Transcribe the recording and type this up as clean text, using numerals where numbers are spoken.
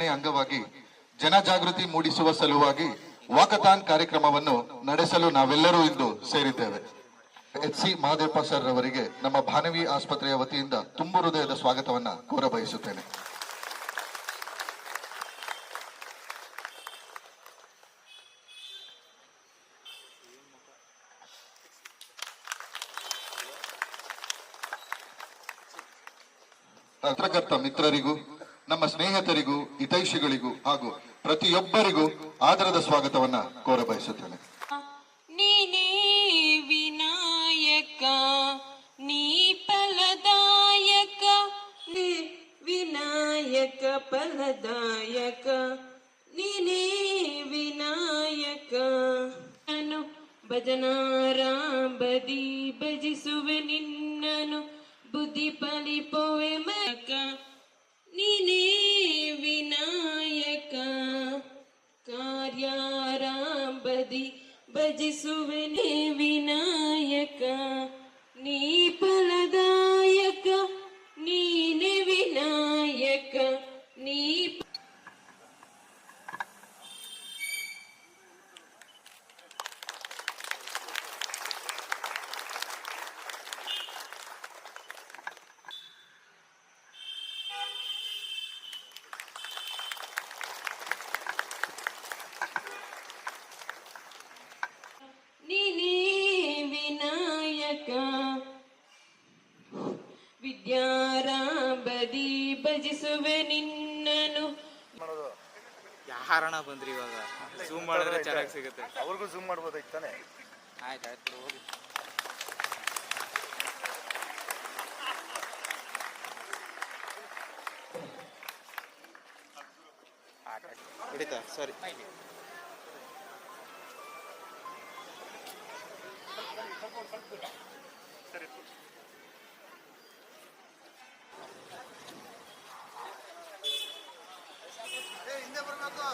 ಅಂಗವಾಗಿ ಜನಜಾಗೃತಿ ಮೂಡಿಸುವ ಸಲುವಾಗಿ ವಾಕಥಾನ್ ಕಾರ್ಯಕ್ರಮವನ್ನು ನಡೆಸಲು ನಾವೆಲ್ಲರೂ ಇಂದು ಸೇರಿದ್ದೇವೆ. ಎಚ್.ಸಿ. ಮಹದೇವಪ್ಪ ಸರ್ ಅವರಿಗೆ ನಮ್ಮ ಭಾನವಿ ಆಸ್ಪತ್ರೆಯ ವತಿಯಿಂದ ತುಂಬು ಹೃದಯದ ಸ್ವಾಗತವನ್ನ ಕೋರಬಯಸುತ್ತೇನೆ. ಪತ್ರಕರ್ತ ಮಿತ್ರರಿಗೂ ನಮ್ಮ ಸ್ನೇಹಿತರಿಗೂ ಹಿತೈಷಿಗಳಿಗೂ ಹಾಗೂ ಪ್ರತಿಯೊಬ್ಬರಿಗೂ ಆದರದ ಸ್ವಾಗತವನ್ನ ಕೋರಬಯಸುತ್ತೇನೆ. ನೀನೇ ವಿನಾಯಕ, ನೀ ಫಲದಾಯಕ, ವಿನಾಯಕ ಫಲದಾಯಕ, ನೀನೇ ವಿನಾಯಕ. ನಾನು ಭಜನಾರ ಬದಿ ಭಜಿಸುವೆ ನಿನ್ನನು, ಬುದ್ಧಿ ಪಲಿಪೋವೆ ಮಕ. ನೀನೇ ವಿನಾಯಕ, ಕಾರ್ಯಾರಂಭದಿ ಭಜಿಸುವೆ ವಿನಾಯಕ. ನೀ ಫಲದಾಯಕ, ನೀನೇ ವಿನಾಯಕ, ನೀ ವಿದ್ಯಾರಂಭದಿ ಭಜಿಸುವೆ ನಿನ್ನನು. ಯಾರಣ ಬಂದ್ರಿ ಇವಾಗ? ಜೂಮ್ ಮಾಡಿದ್ರೆ ಚೆನ್ನಾಗಿ ಸಿಗುತ್ತೆ. ಅವ್ರಿಗೂ ಜೂಮ್ ಮಾಡ್ಬೋದಾಯ್ತು ತಾನೆ? ಆಯ್ತು ಹೋಗಿ. ಹೊಡಿತಾ? ಸಾರಿ. ಹಿಂದೆ ಬರ್ಬೇಕು.